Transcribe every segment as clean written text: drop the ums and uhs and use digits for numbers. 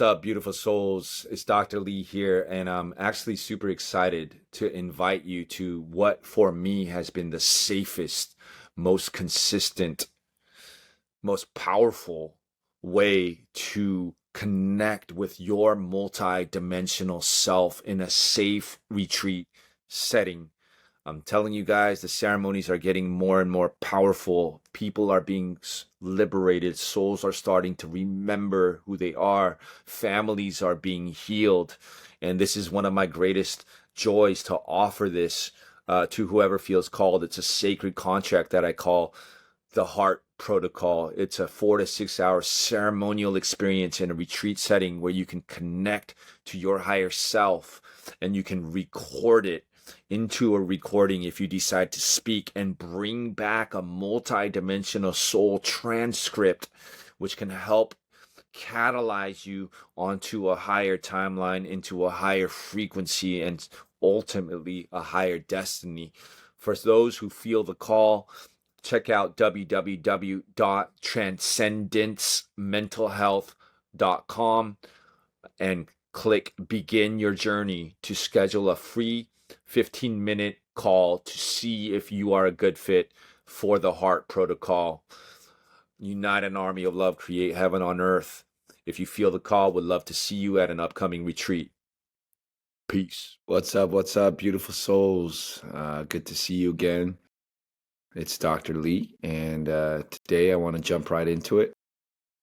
up, beautiful souls? It's Dr. Lee here, and I'm actually super excited to invite you to what for me has been the safest, most consistent, most powerful way to connect with your multi-dimensional self in a safe retreat setting. I'm telling you guys, the ceremonies are getting more and more powerful. People are being liberated. Souls are starting to remember who they are. Families are being healed. And this is one of my greatest joys to offer this to whoever feels called. It's a sacred contract that I call the Heart Protocol. It's a 4 to 6 hour ceremonial experience in a retreat setting where you can connect to your higher self and you can record it into a recording if you decide to speak, and bring back a multi-dimensional soul transcript which can help catalyze you onto a higher timeline, into a higher frequency, and ultimately a higher destiny. For those who feel the call, check out www.transcendencementalhealth.com and click begin your journey to schedule a free 15-minute call to see if you are a good fit for the Heart Protocol. Unite an army of love, create heaven on earth. If you feel the call, would love to see you at an upcoming retreat. Peace. What's up, beautiful souls? Good to see you again. It's Dr. Lee, and today I want to jump right into it.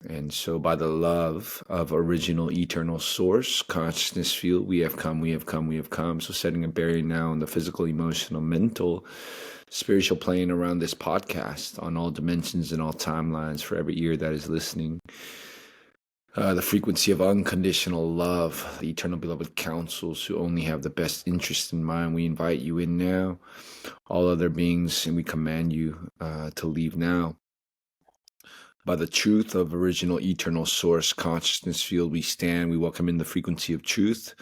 And so by the love of original eternal source, consciousness field, we have come, we have come, we have come. So setting a barrier now in the physical, emotional, mental, spiritual plane around this podcast on all dimensions and all timelines for every ear that is listening. The frequency of unconditional love, the eternal beloved counsels who only have the best interest in mind. We invite you in now, all other beings, and we command you to leave now. By the truth of original eternal source consciousness field, we stand. We welcome in the frequency of truth,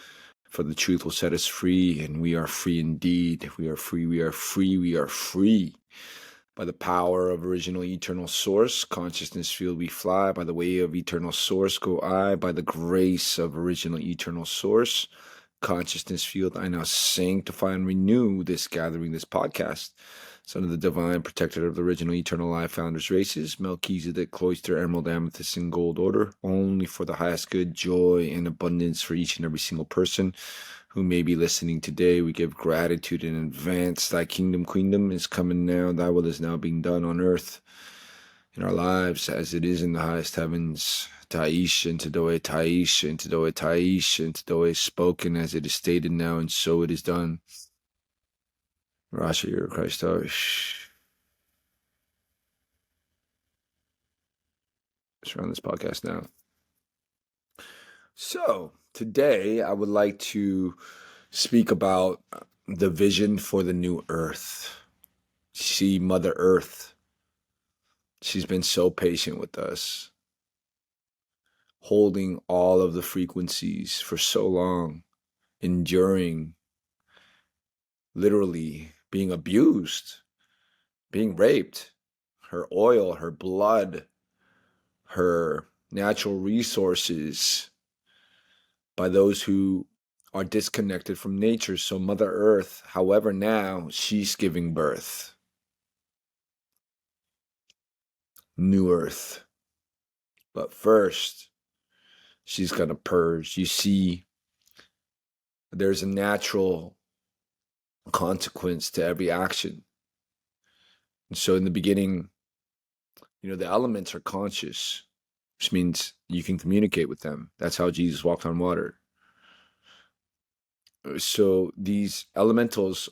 for the truth will set us free, and we are free indeed. We are free, we are free, we are free. By the power of original eternal source consciousness field, we fly. By the way of eternal source go I. By the grace of original eternal source consciousness field, I now sanctify and renew this gathering, this podcast. Son of the divine, protector of the original eternal life founders races, Melchizedek, cloister, emerald, amethyst, and gold order, only for the highest good, joy, and abundance for each and every single person who may be listening today. We give gratitude in advance. Thy kingdom, queendom is coming now. Thy will is now being done on earth in our lives as it is in the highest heavens. Taish and Tadoe, Taish and Tadoe, Taish and Tadoe, spoken as it is stated now, and so it is done. Rasha, you're Christ. Let's run this podcast now. So today I would like to speak about the vision for the new earth. See, Mother Earth, she's been so patient with us, holding all of the frequencies for so long, enduring, literally being abused, being raped, her oil, her blood, her natural resources by those who are disconnected from nature. So Mother Earth, however, now she's giving birth. New Earth. But first, she's going to purge. You see, there's a natural consequence to every action. And so in the beginning, the elements are conscious, which means you can communicate with them. That's how Jesus walked on water. So these elementals,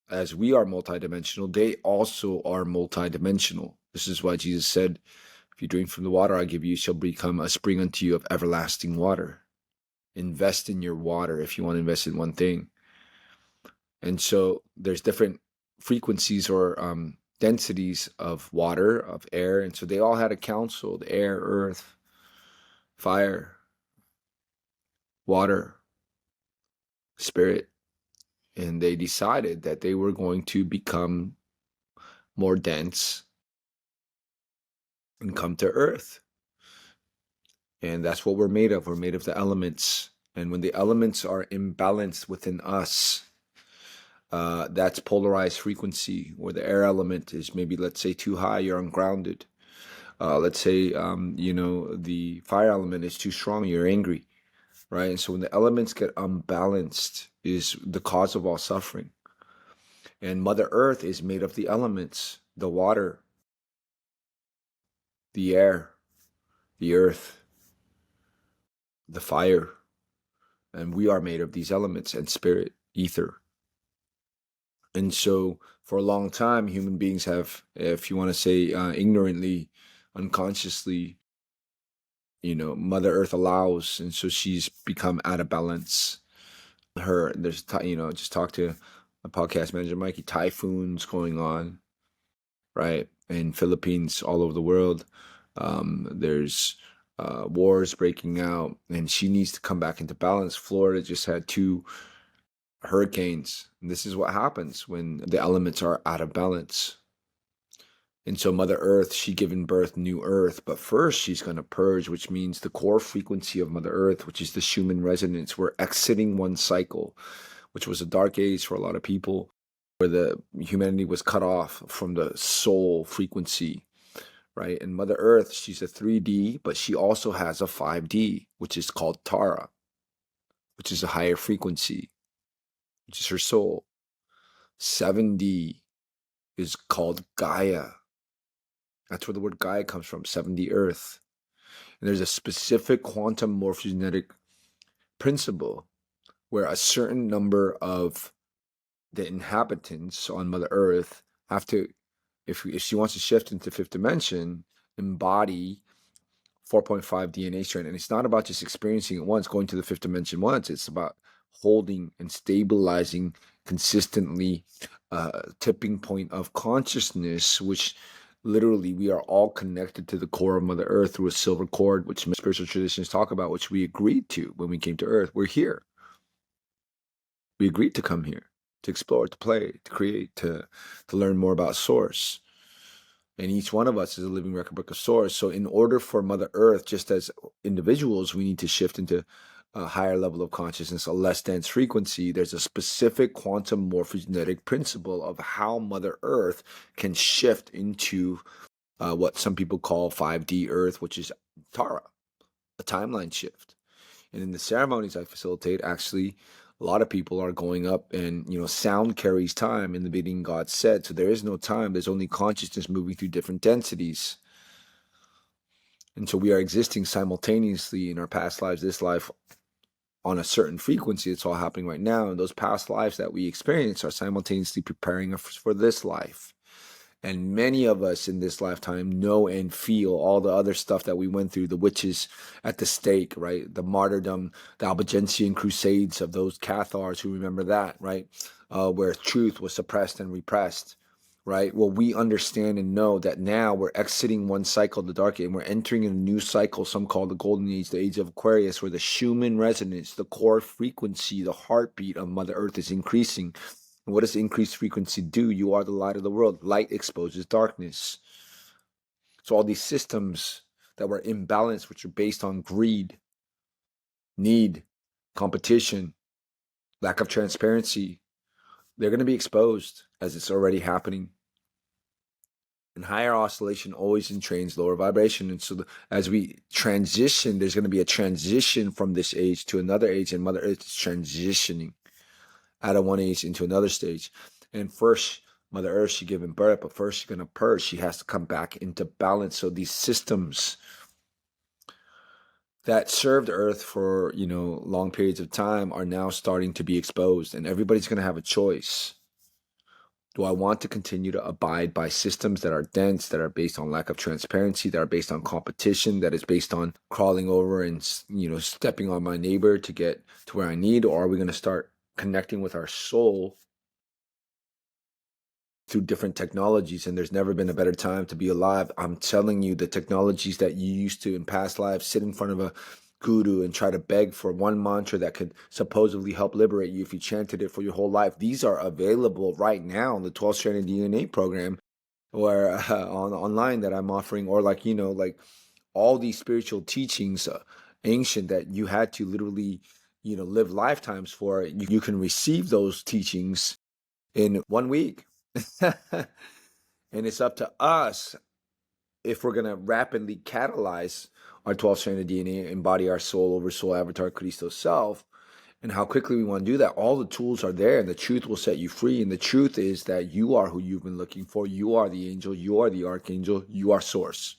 as we are multidimensional, they also are multidimensional. This is why Jesus said, if you drink from the water I give you, shall become a spring unto you of everlasting water. Invest in your water if you want to invest in one thing. And so there's different frequencies or densities of water, of air. And so they all had a council: the air, earth, fire, water, spirit. And they decided that they were going to become more dense and come to earth. And that's what we're made of. We're made of the elements. And when the elements are imbalanced within us, that's polarized frequency, where the air element is maybe, let's say, too high, you're ungrounded. Let's say, the fire element is too strong, you're angry, right? And so when the elements get unbalanced is the cause of all suffering. And Mother Earth is made of the elements, the water, the air, the earth, the fire. And we are made of these elements and spirit, ether. And so for a long time, human beings have, if you want to say ignorantly, unconsciously, Mother Earth allows. And so she's become out of balance. Just talk to a podcast manager, Mikey, typhoons going on, right? In Philippines, all over the world. There's wars breaking out, and she needs to come back into balance. Florida just had 2 hurricanes. And this is what happens when the elements are out of balance. And so Mother Earth, she given birth new Earth, but first she's going to purge, which means the core frequency of Mother Earth, which is the Schumann resonance. We're exiting one cycle, which was a dark age for a lot of people, where the humanity was cut off from the soul frequency, right? And Mother Earth, she's a 3D, but she also has a 5D, which is called Tara, which is a higher frequency, which is her soul. 7D is called Gaia. That's where the word Gaia comes from, 7D Earth. And there's a specific quantum morphogenetic principle where a certain number of the inhabitants on Mother Earth have to, if she wants to shift into 5th dimension, embody 4.5 DNA strand. And it's not about just experiencing it once, going to the 5th dimension once. It's about holding and stabilizing consistently tipping point of consciousness, which literally we are all connected to the core of Mother Earth through a silver cord, which spiritual traditions talk about, which we agreed to when we came to Earth. We're here. We agreed to come here, to explore, to play, to create, to learn more about Source. And each one of us is a living record book of Source. So in order for Mother Earth, just as individuals, we need to shift into a higher level of consciousness, a less dense frequency. There's a specific quantum morphogenetic principle of how Mother Earth can shift into what some people call 5D Earth, which is Tara, a timeline shift. And in the ceremonies I facilitate, actually, a lot of people are going up, and sound carries time. In the beginning, God said. So there is no time. There's only consciousness moving through different densities. And so we are existing simultaneously in our past lives, this life, on a certain frequency. It's all happening right now. And those past lives that we experience are simultaneously preparing us for this life. And many of us in this lifetime know and feel all the other stuff that we went through, the witches at the stake, right? The martyrdom, the Albigensian crusades of those Cathars who remember that, right? Where truth was suppressed and repressed, right? Well, we understand and know that now we're exiting one cycle, the dark age, and we're entering a new cycle, some call the golden age, the age of Aquarius, where the Schumann resonance, the core frequency, the heartbeat of Mother Earth is increasing. And what does increased frequency do? You are the light of the world. Light exposes darkness. So all these systems that were imbalanced, which are based on greed, need, competition, lack of transparency, they're going to be exposed, as it's already happening. And higher oscillation always entrains lower vibration. And so as we transition, there's going to be a transition from this age to another age, and Mother Earth is transitioning out of one age into another stage. And first, Mother Earth, she's giving birth, but first she's going to purge. She has to come back into balance. So these systems that served Earth for, long periods of time are now starting to be exposed. And everybody's going to have a choice. Do I want to continue to abide by systems that are dense, that are based on lack of transparency, that are based on competition, that is based on crawling over and, stepping on my neighbor to get to where I need? Or are we going to start connecting with our soul through different technologies? And there's never been a better time to be alive. I'm telling you, the technologies that you used to in past lives sit in front of a guru and try to beg for one mantra that could supposedly help liberate you if you chanted it for your whole life. These are available right now in the 12-stranded DNA program, or online that I'm offering, or like all these spiritual teachings, ancient, that you had to literally, live lifetimes for. You can receive those teachings in 1 week. And it's up to us if we're going to rapidly catalyze our 12-stranded DNA, embody our soul over soul avatar Cristo self, and how quickly we want to do that. All the tools are there, and the truth will set you free. And the truth is that you are who you've been looking for. You are the angel. You are the archangel. You are source.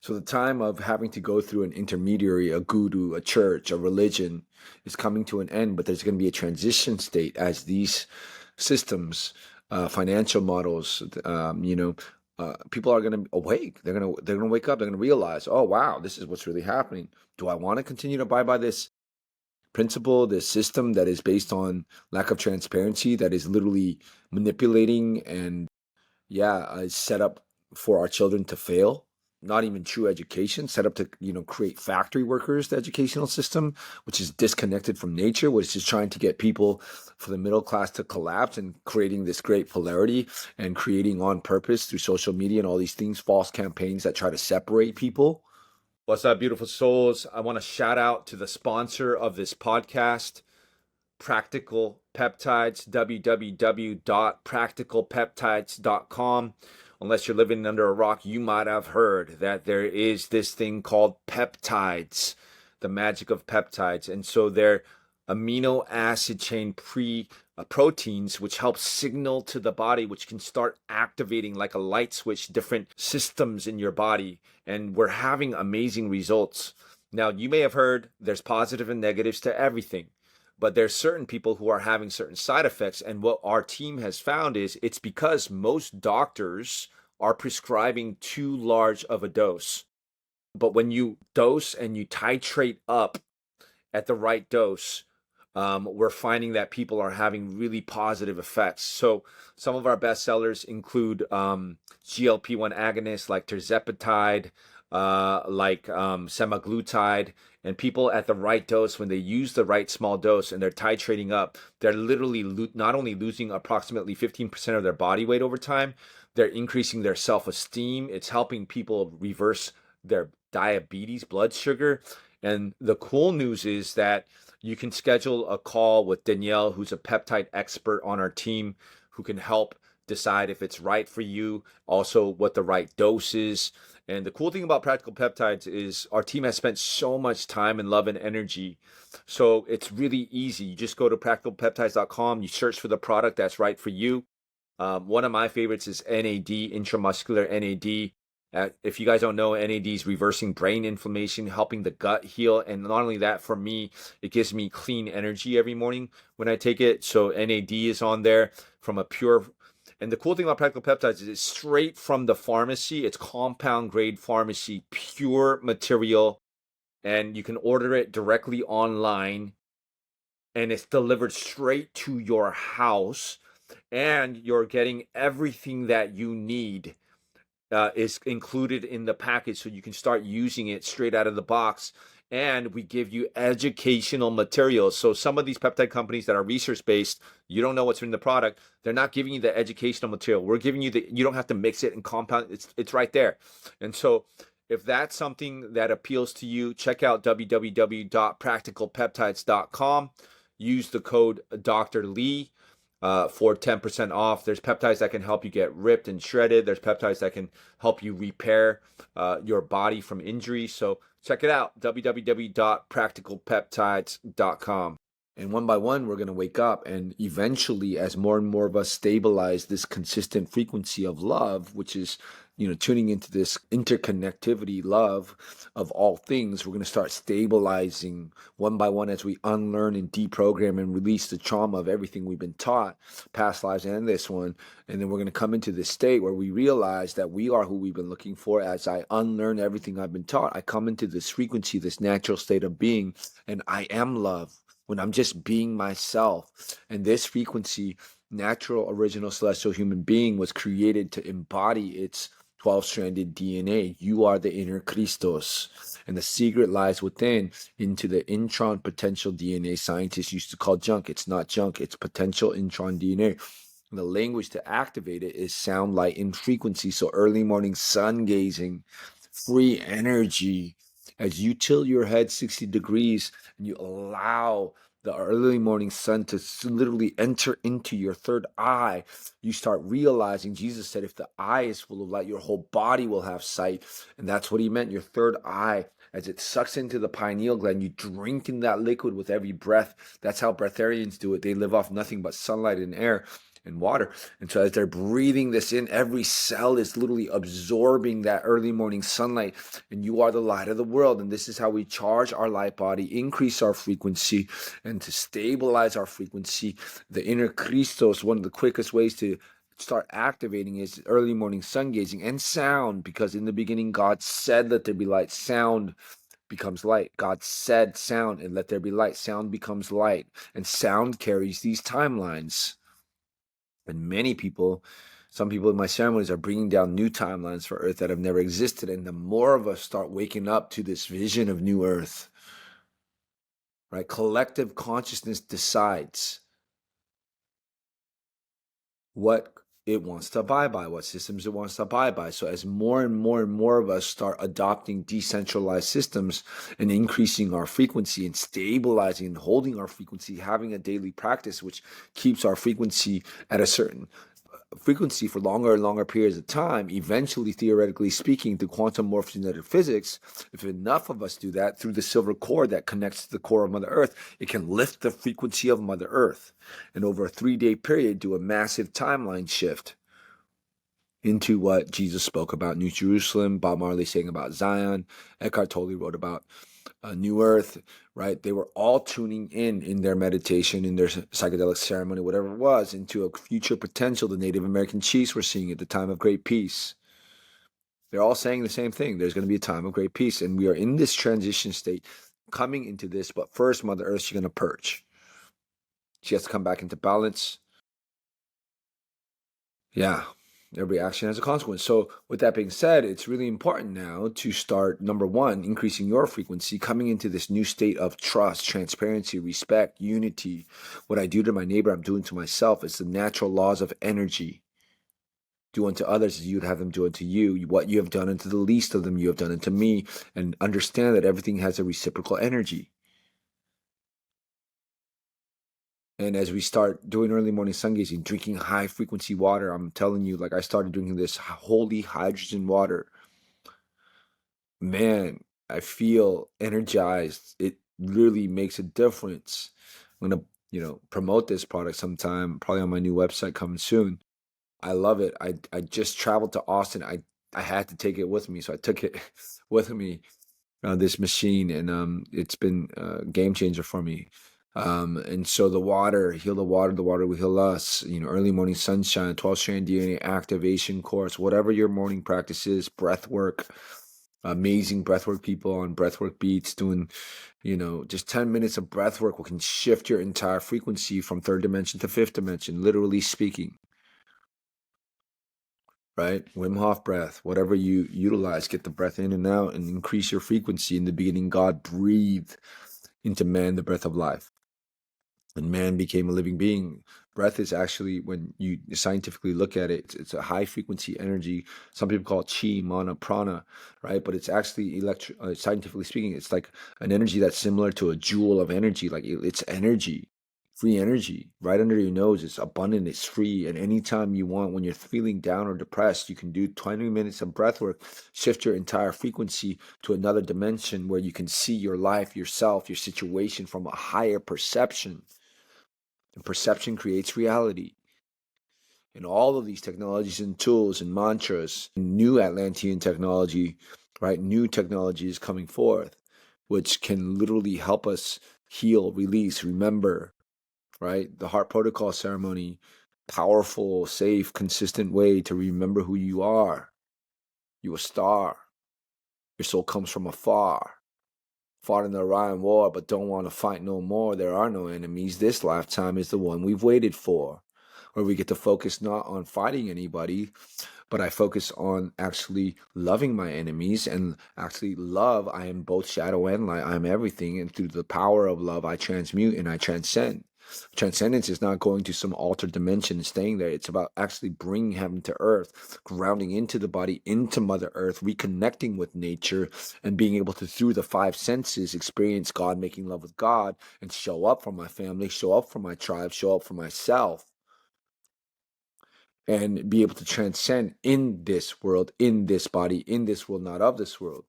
So the time of having to go through an intermediary, a guru, a church, a religion is coming to an end, but there's going to be a transition state as these systems, financial models, people are going to awake. They're going to wake up. They're going to realize, oh, wow, this is what's really happening. Do I want to continue to abide by this principle, this system that is based on lack of transparency, that is literally manipulating and, is set up for our children to fail? Not even true education, set up to, create factory workers, the educational system, which is disconnected from nature, which is trying to get people for the middle class to collapse, and creating this great polarity, and creating on purpose through social media and all these things, false campaigns that try to separate people. What's up, beautiful souls? I want to shout out to the sponsor of this podcast, Practical Peptides, www.practicalpeptides.com. Unless you're living under a rock, you might have heard that there is this thing called peptides, the magic of peptides. And so they're amino acid chain proteins, which help signal to the body, which can start activating like a light switch different systems in your body. And we're having amazing results. Now, you may have heard there's positive and negatives to everything, but there's certain people who are having certain side effects. And what our team has found is it's because most doctors are prescribing too large of a dose. But when you dose and you titrate up at the right dose, we're finding that people are having really positive effects. So some of our best sellers include GLP-1 agonists like tirzepatide, like semaglutide, and people at the right dose, when they use the right small dose and they're titrating up, they're literally not only losing approximately 15% of their body weight over time, they're increasing their self-esteem. It's helping people reverse their diabetes, blood sugar. And the cool news is that you can schedule a call with Danielle, who's a peptide expert on our team, who can help decide if it's right for you, also what the right dose is. And the cool thing about Practical Peptides is our team has spent so much time and love and energy. So it's really easy. You just go to practicalpeptides.com, you search for the product that's right for you. One of my favorites is NAD, intramuscular NAD. If you guys don't know, NAD is reversing brain inflammation, helping the gut heal. And not only that, for me, it gives me clean energy every morning when I take it. So NAD is on there from a pure. And the cool thing about Practical Peptides is it's straight from the pharmacy. It's compound grade pharmacy, pure material. And you can order it directly online. And it's delivered straight to your house. And you're getting everything that you need. Is included in the package, so you can start using it straight out of the box. And we give you educational materials. So some of these peptide companies that are research based, you don't know what's in the product. They're not giving you the educational material. We're giving you you don't have to mix it and compound. It's right there. And so if that's something that appeals to you, check out www.practicalpeptides.com. Use the code Dr. Lee for 10% off. There's peptides that can help you get ripped and shredded. There's peptides that can help you repair your body from injury. So check it out, www.practicalpeptides.com. And one by one, we're going to wake up. And eventually, as more and more of us stabilize this consistent frequency of love, which is, tuning into this interconnectivity love of all things, we're going to start stabilizing one by one as we unlearn and deprogram and release the trauma of everything we've been taught, past lives and this one. And then we're going to come into this state where we realize that we are who we've been looking for. As I unlearn everything I've been taught, I come into this frequency, this natural state of being, and I am love. When I'm just being myself. And this frequency, natural, original, celestial human being, was created to embody its 12-stranded DNA. You are the inner Christos. And the secret lies within, into the intron potential DNA scientists used to call junk. It's not junk, it's potential intron DNA. And the language to activate it is sound, light, and frequency. So early morning sun gazing, free energy. As you tilt your head 60 degrees and you allow the early morning sun to literally enter into your third eye, you start realizing, Jesus said, if the eye is full of light, your whole body will have sight. And that's what he meant, your third eye. As it sucks into the pineal gland, you drink in that liquid with every breath. That's how breatharians do it. They live off nothing but sunlight and air and water. And so as they're breathing this in, every cell is literally absorbing that early morning sunlight. And you are the light of the world. And this is how we charge our light body, increase our frequency, and to stabilize our frequency. The inner Christos, one of the quickest ways to start activating is early morning sun gazing and sound, because in the beginning God said let there be light. Sound becomes light. God said sound and let there be light. Sound becomes light, and sound carries these timelines. And many people, some people in my ceremonies are bringing down new timelines for Earth that have never existed. And the more of us start waking up to this vision of new Earth, right? Collective consciousness decides what it wants to abide by, what systems it wants to abide by. So as more and more and more of us start adopting decentralized systems and increasing our frequency and stabilizing and holding our frequency, having a daily practice which keeps our frequency at a certain frequency for longer and longer periods of time, eventually, theoretically speaking, through quantum morphogenetic physics, if enough of us do that through the silver cord that connects to the core of Mother Earth, it can lift the frequency of Mother Earth. And over a 3-day period, do a massive timeline shift into what Jesus spoke about, New Jerusalem, Bob Marley saying about Zion, Eckhart Tolle wrote about New Earth, right? They were all tuning in their meditation, in their psychedelic ceremony, whatever it was, into a future potential the Native American chiefs were seeing at the time of great peace. They're all saying the same thing. There's going to be a time of great peace. And we are in this transition state coming into this. But first, Mother Earth, she's going to purge. She has to come back into balance. Yeah. Every action has a consequence. So with that being said, it's really important now to start, number one, increasing your frequency, coming into this new state of trust, transparency, respect, unity. What I do to my neighbor, I'm doing to myself. It's the natural laws of energy. Do unto others as you'd have them do unto you. What you have done unto the least of them, you have done unto me. And understand that everything has a reciprocal energy. And as we start doing early morning sun gazing, drinking high frequency water, I'm telling you, like I started drinking this holy hydrogen water. Man, I feel energized. It really makes a difference. I'm gonna, promote this product sometime, probably on my new website coming soon. I love it. I just traveled to Austin. I had to take it with me, so I took it with me, this machine, and it's been a game changer for me. And so the water, heal the water will heal us. Early morning sunshine, 12-strand DNA activation course, whatever your morning practice is, breath work, amazing breathwork people on breathwork beats doing, just 10 minutes of breathwork can shift your entire frequency from third dimension to fifth dimension, literally speaking. Right? Wim Hof breath, whatever you utilize, get the breath in and out and increase your frequency. In the beginning, God breathed into man the breath of life, and man became a living being. Breath is actually, when you scientifically look at it, it's a high frequency energy. Some people call it chi, mana, prana, right? But it's actually scientifically speaking, it's like an energy that's similar to a joule of energy. Like it's energy, free energy, right under your nose. It's abundant, it's free. And anytime you want, when you're feeling down or depressed, you can do 20 minutes of breath work, shift your entire frequency to another dimension where you can see your life, yourself, your situation from a higher perception. And perception creates reality. And all of these technologies and tools and mantras, new Atlantean technology, right? New technology is coming forth, which can literally help us heal, release, remember, right? The heart protocol ceremony, powerful, safe, consistent way to remember who you are. You a star. Your soul comes from afar. Fought in the Orion War, but don't want to fight no more. There are no enemies. This lifetime is the one we've waited for, where we get to focus not on fighting anybody, but I focus on actually loving my enemies. And actually love, I am both shadow and light. I am everything. And through the power of love, I transmute and I transcend. Transcendence is not going to some altered dimension and staying there. It's about actually bringing heaven to earth, grounding into the body, into Mother Earth, reconnecting with nature, and being able to, through the five senses, experience God, making love with God, and show up for my family, show up for my tribe, show up for myself, and be able to transcend in this world, in this body, in this world, not of this world.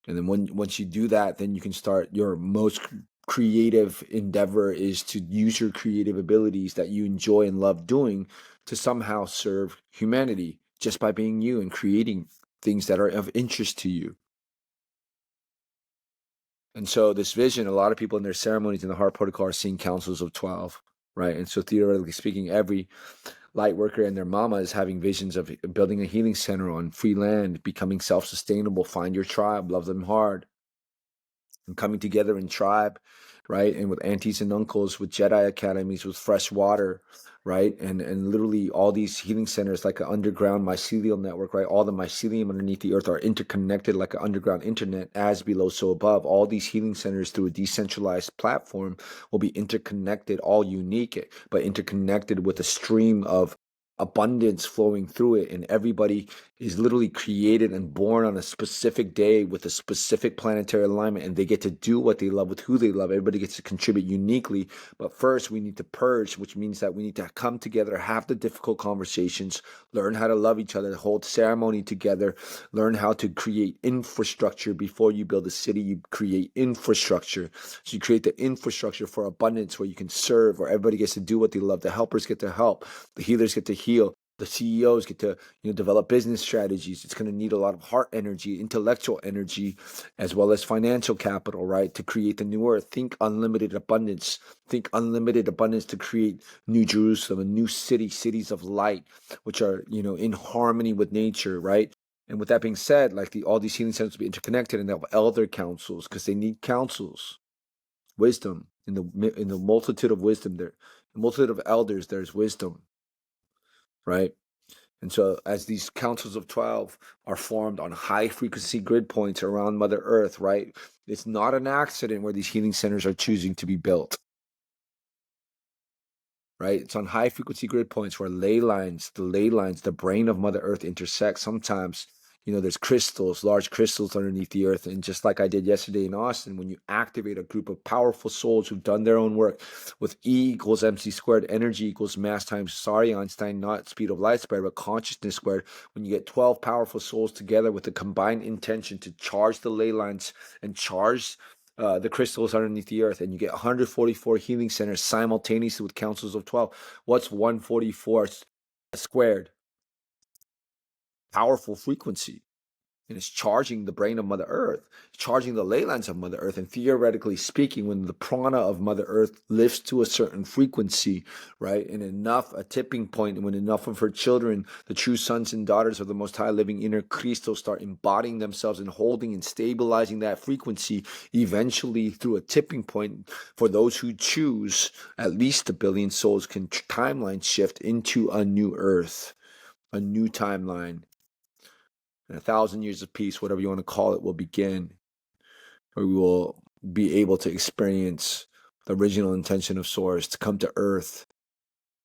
And then once you do that, then you can start your most creative endeavor is to use your creative abilities that you enjoy and love doing to somehow serve humanity just by being you and creating things that are of interest to you. And so this vision, a lot of people in their ceremonies in the Heart Protocol are seeing councils of 12, right? And so theoretically speaking, every light worker and their mama is having visions of building a healing center on free land, becoming self-sustainable, find your tribe, love them hard, and coming together in tribe, right? And with aunties and uncles, with Jedi academies, with fresh water, right? And literally all these healing centers like an underground mycelial network, right? All the mycelium underneath the earth are interconnected like an underground internet, as below, so above. All these healing centers through a decentralized platform will be interconnected, all unique, but interconnected with a stream of abundance flowing through it, and everybody is literally created and born on a specific day with a specific planetary alignment, and they get to do what they love with who they love. Everybody gets to contribute uniquely. But first we need to purge, which means that we need to come together, have the difficult conversations, learn how to love each other, hold ceremony together, learn how to create infrastructure. Before you build a city, you create infrastructure. So you create the infrastructure for abundance where you can serve, where everybody gets to do what they love. The helpers get to help, the healers get to heal, the CEOs get to develop business strategies. It's going to need a lot of heart energy, intellectual energy, as well as financial capital, right, to create the new earth. Think unlimited abundance. Think unlimited abundance to create New Jerusalem, a new city, cities of light, which are in harmony with nature, right? And with that being said, like all these healing centers will be interconnected, and they'll have elder councils because they need councils, wisdom. In the multitude of wisdom, there, the multitude of elders, there's wisdom, right? And so as these councils of 12 are formed on high frequency grid points around Mother Earth, right? It's not an accident where these healing centers are choosing to be built, right? It's on high frequency grid points where the ley lines, the brain of Mother Earth intersect. Sometimes, there's crystals, large crystals underneath the earth. And just like I did yesterday in Austin, when you activate a group of powerful souls who've done their own work with E equals MC squared, energy equals mass times, sorry, Einstein, not speed of light squared, but consciousness squared. When you get 12 powerful souls together with a combined intention to charge the ley lines and charge the crystals underneath the earth, and you get 144 healing centers simultaneously with councils of 12. What's 144 squared? Powerful frequency. And it's charging the brain of Mother Earth, charging the ley lines of Mother Earth. And theoretically speaking, when the prana of Mother Earth lifts to a certain frequency, right, and a tipping point, and when enough of her children, the true sons and daughters of the Most High living inner Christo, start embodying themselves and holding and stabilizing that frequency, eventually through a tipping point, for those who choose, at least a billion souls can timeline shift into a new Earth, a new timeline. And 1,000 years of peace, whatever you want to call it, will begin, where we will be able to experience the original intention of Source, to come to Earth,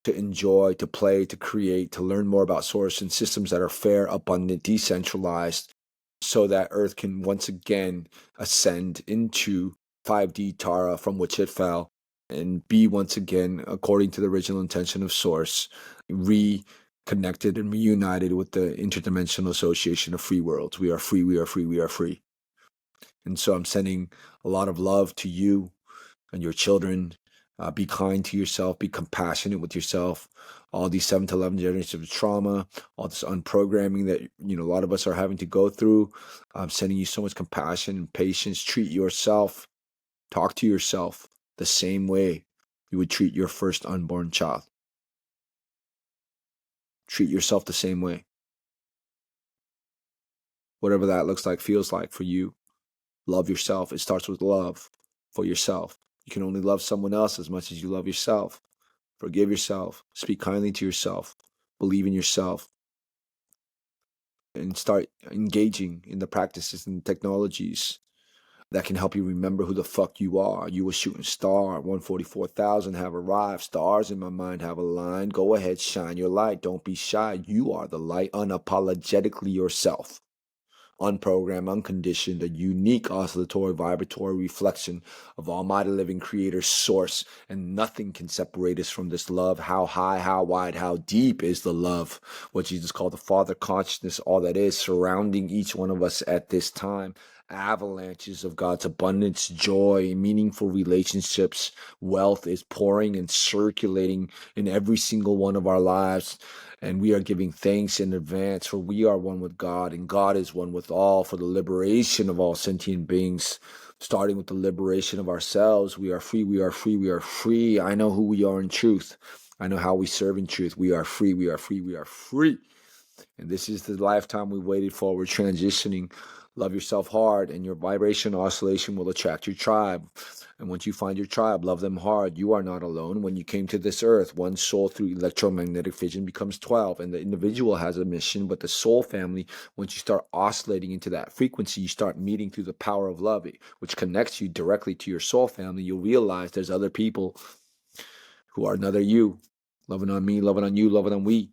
to enjoy, to play, to create, to learn more about Source and systems that are fair, abundant, decentralized, so that Earth can once again ascend into 5D Tara from which it fell, and be once again, according to the original intention of Source, reconnected and reunited with the Interdimensional Association of Free Worlds. We are free, we are free, we are free. And so I'm sending a lot of love to you and your children. Be kind to yourself, be compassionate with yourself. All these 7 to 11 generations of trauma, all this unprogramming that a lot of us are having to go through. I'm sending you so much compassion and patience. Treat yourself, talk to yourself the same way you would treat your first unborn child. Treat yourself the same way. Whatever that looks like, feels like for you. Love yourself. It starts with love for yourself. You can only love someone else as much as you love yourself. Forgive yourself. Speak kindly to yourself. Believe in yourself. And start engaging in the practices and technologies that can help you remember who the fuck you are. You a shooting star. 144,000 have arrived. Stars in my mind have aligned. Go ahead, shine your light. Don't be shy. You are the light, unapologetically yourself. Unprogrammed, unconditioned, a unique oscillatory vibratory reflection of Almighty Living Creator's source, and nothing can separate us from this love. How high, how wide, how deep is the love? What Jesus called the Father consciousness, all that is surrounding each one of us at this time. Avalanches of God's abundance, joy, meaningful relationships, wealth is pouring and circulating in every single one of our lives. And we are giving thanks in advance, for we are one with God, and God is one with all, for the liberation of all sentient beings, starting with the liberation of ourselves. We are free, we are free, we are free. I know who we are in truth. I know how we serve in truth. We are free, we are free, we are free. And this is the lifetime we waited for. We're transitioning. Love yourself hard, and your vibration oscillation will attract your tribe. And once you find your tribe, love them hard. You are not alone. When you came to this earth, one soul through electromagnetic fission becomes 12. And the individual has a mission, but the soul family, once you start oscillating into that frequency, you start meeting through the power of love, which connects you directly to your soul family. You'll realize there's other people who are another you, loving on me, loving on you, loving on we.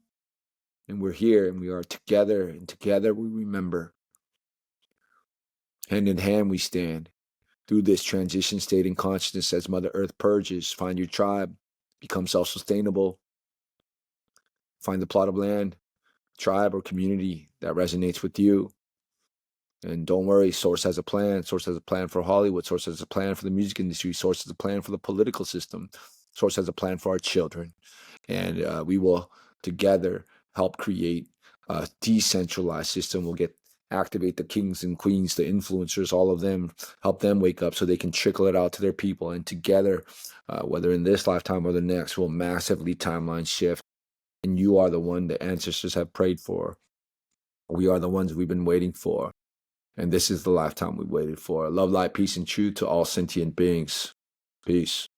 And we're here, and we are together, and together we remember. Hand in hand we stand through this transition state in consciousness as Mother Earth purges. Find your tribe, become self-sustainable, find the plot of land, tribe, or community that resonates with you. And don't worry, Source has a plan. Source has a plan for Hollywood. Source has a plan for the music industry. Source has a plan for the political system. Source has a plan for our children. And we will together help create a decentralized system. We'll activate the kings and queens, the influencers, all of them, help them wake up so they can trickle it out to their people. And together, whether in this lifetime or the next, we'll massively timeline shift. And you are the one the ancestors have prayed for. We are the ones we've been waiting for. And this is the lifetime we waited for. Love, light, peace, and truth to all sentient beings. Peace.